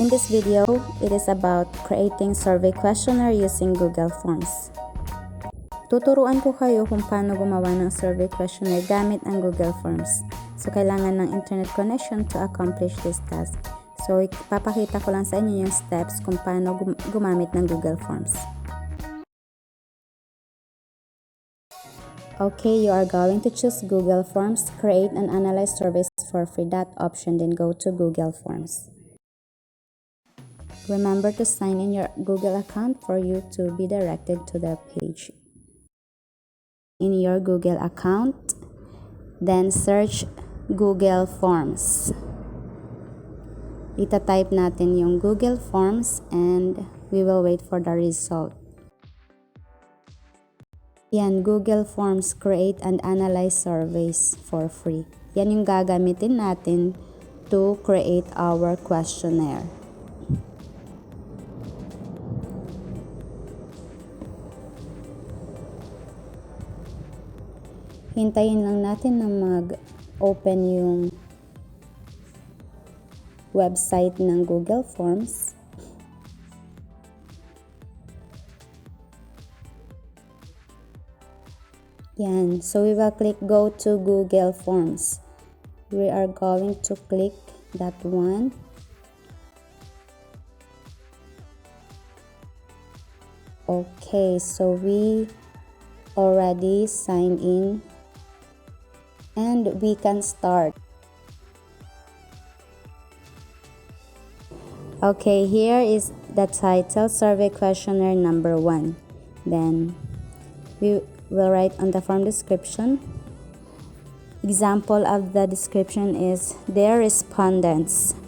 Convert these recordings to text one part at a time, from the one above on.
In this video, it is about creating survey questionnaire using Google Forms. Tuturuan ko kayo kung paano gumawa ng survey questionnaire gamit ang Google Forms. So, kailangan ng internet connection to accomplish this task. So, ipapakita ko lang sa inyo yung steps kung paano gumamit ng Google Forms. Okay, you are going to choose Google Forms, create and analyze surveys for free. That option, then go to Google Forms. Remember to sign in your Google account for you to be directed to the page. In your Google account, then search Google Forms. Ita-type natin yung Google Forms and we will wait for the result. Yan, Google Forms, create and analyze surveys for free. Yan yung gagamitin natin to create our questionnaire. Hintayin lang natin na mag-open yung website ng Google Forms. Yan. So, we will click go to Google Forms. We are going to click that one. Okay, so we already signed in and we can start. Okay, here is the title, Survey Questionnaire number 1. Then we will write on the form description. Example of the description is, Dear respondents,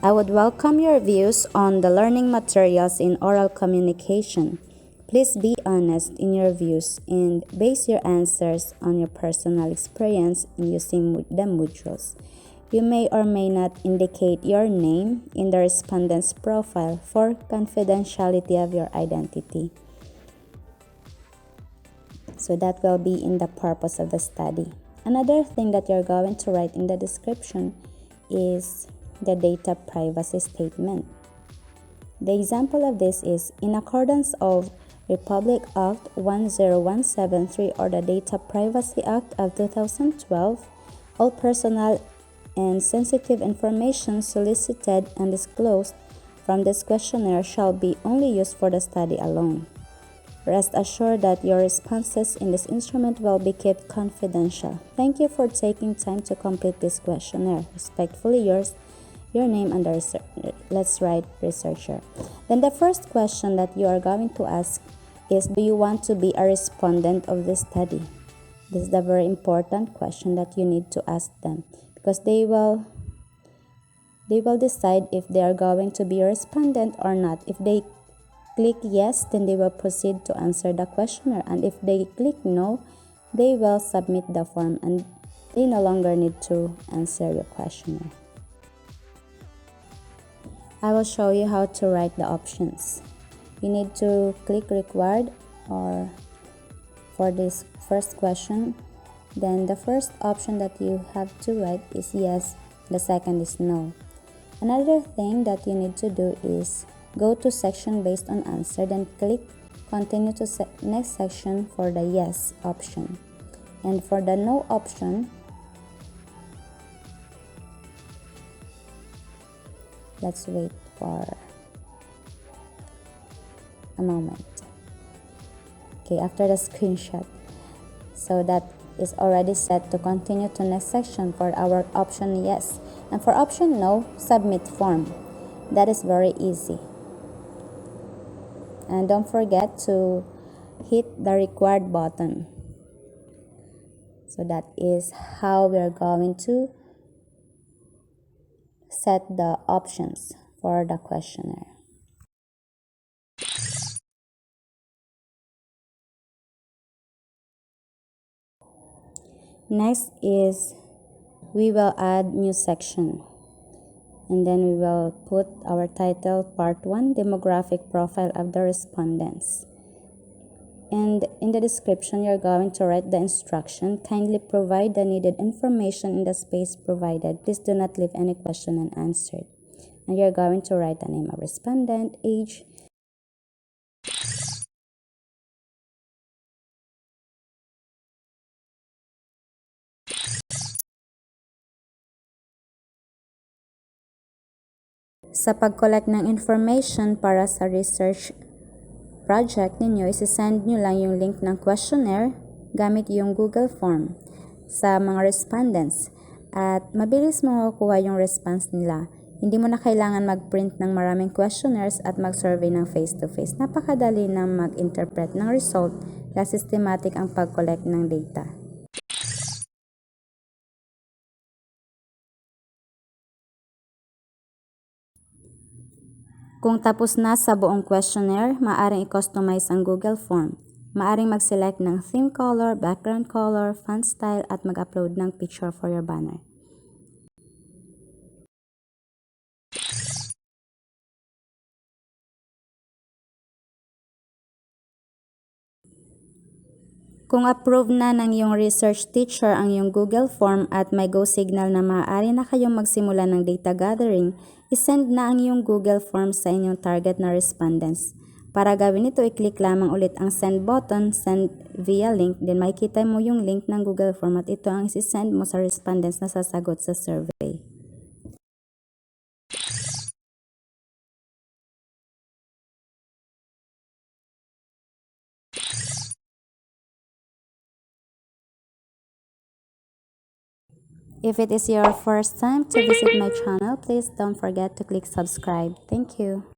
I would welcome your views on the learning materials in oral communication. Please be honest in your views and base your answers on your personal experience in using the modules. You may or may not indicate your name in the respondent's profile for confidentiality of your identity. So that will be in the purpose of the study. Another thing that you're going to write in the description is the data privacy statement. The example of this is, in accordance of Republic Act 10173 or the Data Privacy Act of 2012, all personal and sensitive information solicited and disclosed from this questionnaire shall be only used for the study alone. Rest assured that your responses in this instrument will be kept confidential. Thank you for taking time to complete this questionnaire. Respectfully yours, your name and the let's write researcher. Then the first question that you are going to ask is, do you want to be a respondent of this study? This is the very important question that you need to ask them, because they will decide if they are going to be a respondent or not. If they click yes, then they will proceed to answer the questionnaire, and if they click no, they will submit the form and they no longer need to answer your questionnaire. I will show you how to write the options. You need to click required or for this first question. Then the first option that you have to write is yes, the second is no. Another thing that you need to do is go to section based on answer, then click continue to next section for the yes option. And for the no option, let's wait for a moment. Okay, after the screenshot. So that is already set to continue to next section for our option yes. And for option no, submit form. That is very easy. And don't forget to hit the required button. So that is how we are going to set the options for the questionnaire. Next is we will add new section. And then we will put our title, Part 1, Demographic Profile of the Respondents. And in the description, you're going to write the instruction. Kindly provide the needed information in the space provided. Please do not leave any question unanswered. And you're going to write the name of respondent, age, sa pag-collect ng information para sa research project ninyo, isi-send nyo lang yung link ng questionnaire gamit yung Google Form sa mga respondents at mabilis mo makukuha yung response nila. Hindi mo na kailangan mag-print ng maraming questionnaires at mag-survey ng face-to-face. Napakadali na mag-interpret ng result kaya systematic ang pag-collect ng data. Kung tapos na sa buong questionnaire, maaaring i-customize ang Google Form. Maaaring mag-select ng theme color, background color, font style at mag-upload ng picture for your banner. Kung approve na ng iyong research teacher ang iyong Google Form at may go signal na maaari na kayong magsimula ng data gathering, isend na ang iyong Google Form sa inyong target na respondents. Para gawin ito, i-click lamang ulit ang send button, send via link, then makikita mo yung link ng Google Form at ito ang isi-send mo sa respondents na sasagot sa survey. If it is your first time to visit my channel, please don't forget to click subscribe. Thank you.